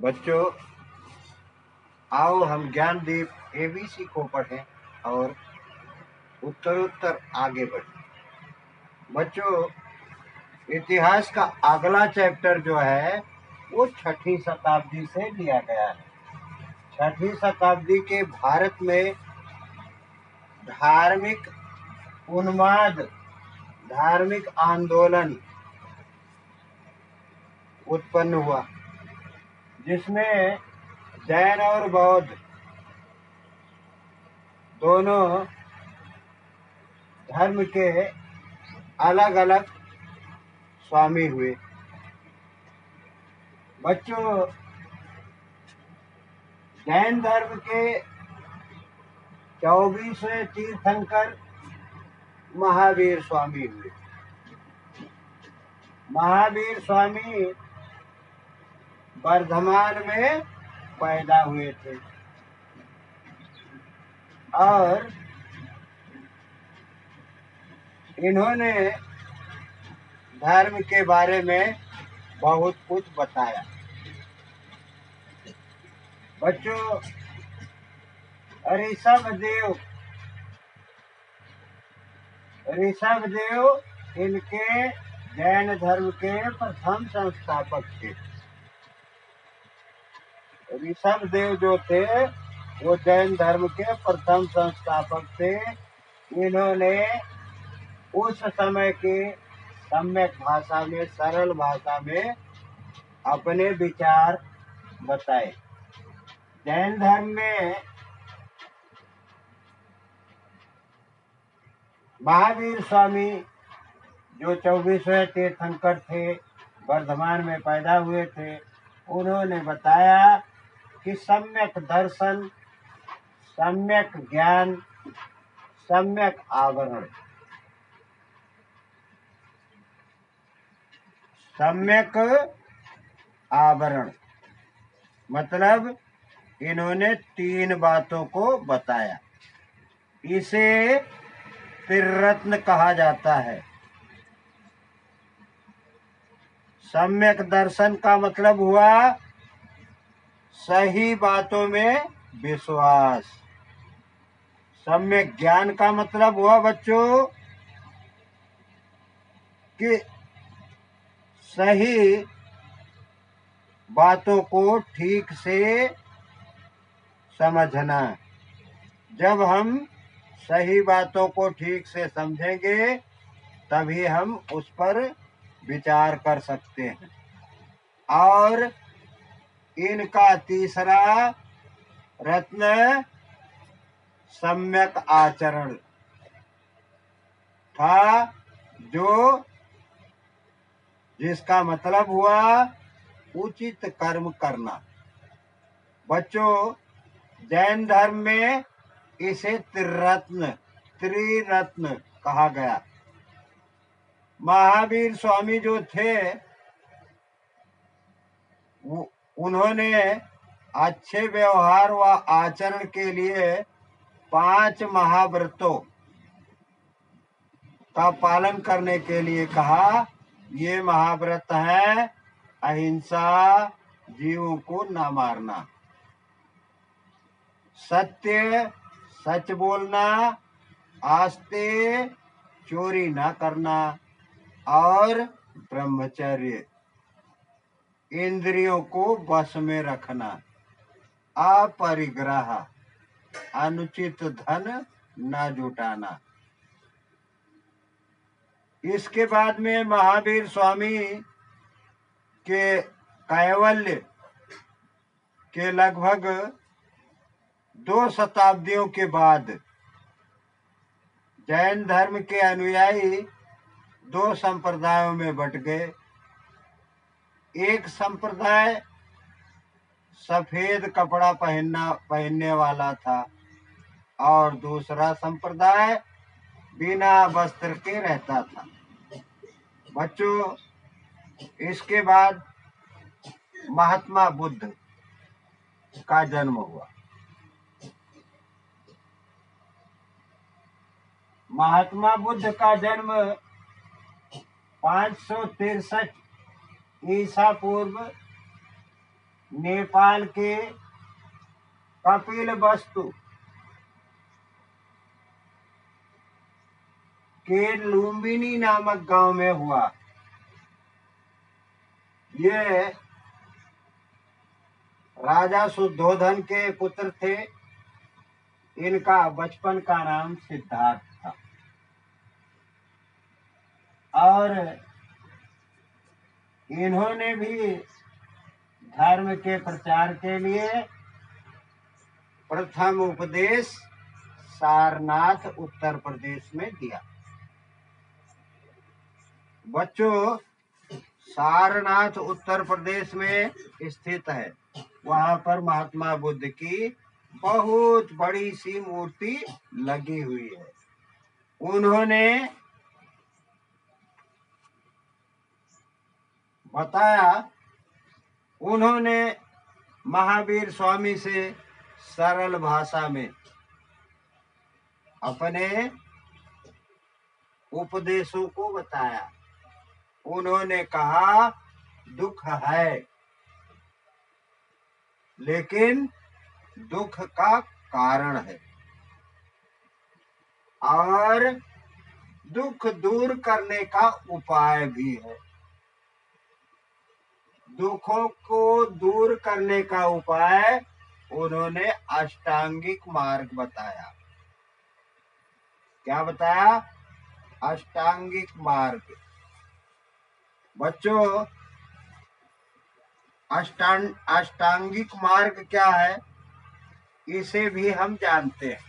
बच्चों, आओ हम ज्ञानदीप एबीसी को पढ़ें और उत्तरोत्तर आगे बढ़ें। बच्चों, इतिहास का अगला चैप्टर जो है वो 6वीं शताब्दी से लिया गया है। 6वीं शताब्दी के भारत में धार्मिक उन्माद, धार्मिक आंदोलन उत्पन्न हुआ, जिसमें जैन और बौद्ध दोनों धर्म के अलग अलग स्वामी हुए। बच्चों, जैन धर्म के 24वें तीर्थंकर महावीर स्वामी हुए। महावीर स्वामी वर्धमान में पैदा हुए थे और इन्होंने धर्म के बारे में बहुत कुछ बताया। बच्चों, ऋषभ देव इनके जैन धर्म के प्रथम संस्थापक थे। ऋषभ देव जो थे वो जैन धर्म के प्रथम संस्थापक थे। इन्होंने उस समय के सम्यक भाषा में, सरल भाषा में अपने विचार बताए। जैन धर्म में महावीर स्वामी जो 24वें तीर्थंकर थे, वर्धमान में पैदा हुए थे, उन्होंने बताया कि सम्यक दर्शन, सम्यक ज्ञान, सम्यक आवरण, सम्यक आवरण मतलब इन्होंने 3 बातों को बताया। इसे त्रिरत्न कहा जाता है। सम्यक दर्शन का मतलब हुआ सही बातों में विश्वास। सम्यक ज्ञान का मतलब हुआ बच्चों कि सही बातों को ठीक से समझना। जब हम सही बातों को ठीक से समझेंगे तभी हम उस पर विचार कर सकते हैं। और इनका तीसरा रत्न सम्यक आचरण था, जिसका मतलब हुआ उचित कर्म करना। बच्चों, जैन धर्म में इसे त्रिरत्न कहा गया। महावीर स्वामी जो थे उन्होंने अच्छे व्यवहार व आचरण के लिए 5 महाव्रतों का पालन करने के लिए कहा। ये महाव्रत है अहिंसा, जीवों को न मारना, सत्य, सच बोलना, आस्ते, चोरी न करना और ब्रह्मचर्य, इंद्रियों को वश में रखना, अपरिग्रह, अनुचित धन न जुटाना। इसके बाद में महावीर स्वामी के कैवल्य के लगभग 2 शताब्दियों के बाद जैन धर्म के अनुयायी 2 संप्रदायों में बंट गए। एक संप्रदाय सफेद कपड़ा पहनने वाला था और दूसरा संप्रदाय बिना वस्त्र के रहता था। बच्चों, इसके बाद महात्मा बुद्ध का जन्म हुआ। महात्मा बुद्ध का जन्म 563 ईसा पूर्व नेपाल के कपिलवस्तु के लुम्बिनी नामक गांव में हुआ। ये राजा शुद्धोधन के पुत्र थे। इनका बचपन का नाम सिद्धार्थ था और इन्होंने भी धर्म के प्रचार के लिए प्रथम उपदेश सारनाथ उत्तर प्रदेश में दिया। बच्चों, सारनाथ उत्तर प्रदेश में स्थित है। वहां पर महात्मा बुद्ध की बहुत बड़ी सी मूर्ति लगी हुई है। उन्होंने बताया, उन्होंने महावीर स्वामी से सरल भाषा में अपने उपदेशों को बताया। उन्होंने कहा, दुख है, लेकिन दुख का कारण है और दुख दूर करने का उपाय भी है। दुखों को दूर करने का उपाय उन्होंने अष्टांगिक मार्ग बताया। क्या बताया? अष्टांगिक मार्ग। बच्चों, अष्टांगिक मार्ग क्या है, इसे भी हम जानते हैं।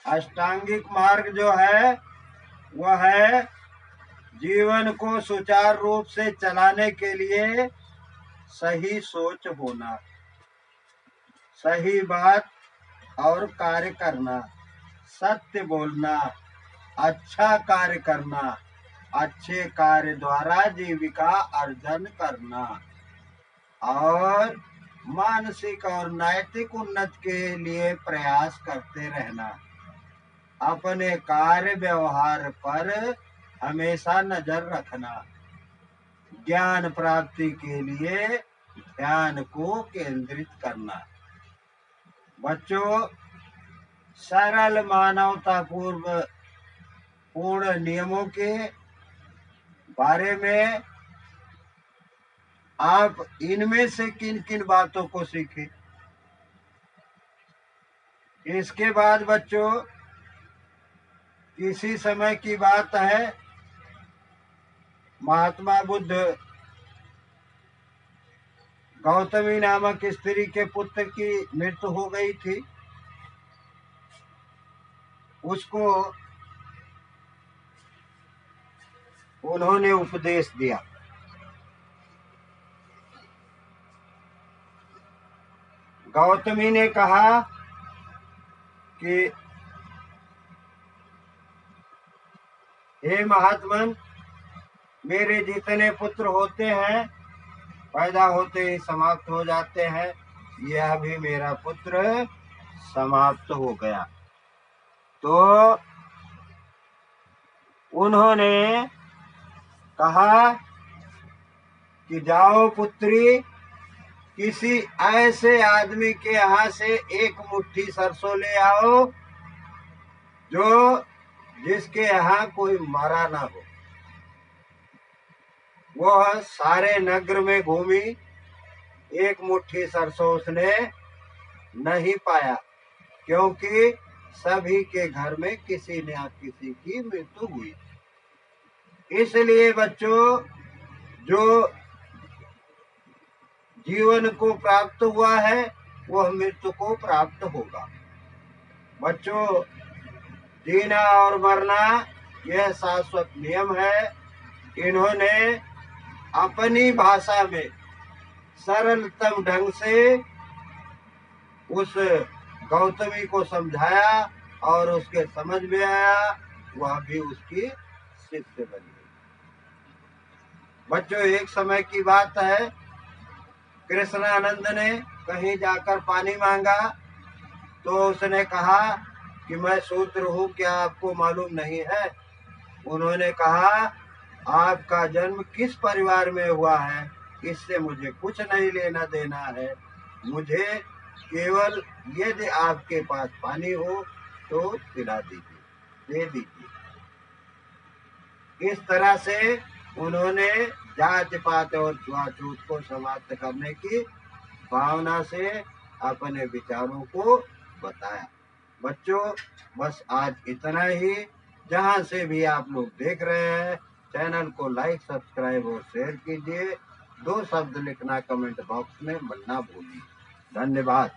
अष्टांगिक मार्ग जो है वह है जीवन को सुचारू रूप से चलाने के लिए सही सोच होना, सही बात और कार्य करना, सत्य बोलना, अच्छा कार्य करना, अच्छे कार्य द्वारा जीविका अर्जन करना और मानसिक और नैतिक उन्नति के लिए प्रयास करते रहना। अपने कार्य व्यवहार पर हमेशा नजर रखना। ज्ञान प्राप्ति के लिए ध्यान को केंद्रित करना। बच्चों, सरल मानवता पूर्ण नियमों के बारे में आप इनमें से किन किन बातों को सीखें? इसके बाद बच्चों, किसी समय की बात है, महात्मा बुद्ध गौतमी नामक स्त्री के पुत्र की मृत्यु हो गई थी। उसको उन्होंने उपदेश दिया। गौतमी ने कहा कि हे महात्मन, मेरे जितने पुत्र होते हैं पैदा होते ही समाप्त हो जाते हैं, यह भी मेरा पुत्र समाप्त हो गया। तो उन्होंने कहा कि जाओ पुत्री, किसी ऐसे आदमी के यहाँ से एक मुट्ठी सरसों ले आओ जिसके यहाँ कोई मरा ना हो। वह सारे नगर में घूमी, एक मुट्ठी सरसों उसने नहीं पाया, क्योंकि सभी के घर में किसी न किसी की मृत्यु हुई। इसलिए बच्चों, जो जीवन को प्राप्त हुआ है वह मृत्यु को प्राप्त होगा। बच्चों, जीना और मरना यह शाश्वत नियम है। इन्होंने अपनी भाषा में सरलतम ढंग से उस गौतमी को समझाया और उसके समझ में आया, वह भी उसकी शिष्य बनी। बच्चों, एक समय की बात है, कृष्णानंद ने कहीं जाकर पानी मांगा तो उसने कहा कि मैं शूद्र हूँ, क्या आपको मालूम नहीं है? उन्होंने कहा, आपका जन्म किस परिवार में हुआ है? इससे मुझे कुछ नहीं लेना देना है। मुझे केवल यदि आपके पास पानी हो तो पिला दीजिए, दे दीजिए। इस तरह से उन्होंने जात पात और छुआछूत को समाप्त करने की भावना से अपने विचारों को बताया। बच्चों, बस आज इतना ही। जहां से भी आप लोग देख रहे हैं, चैनल को लाइक, सब्सक्राइब और शेयर कीजिए। 2 शब्द लिखना कमेंट बॉक्स में मत ना भूलिए। धन्यवाद।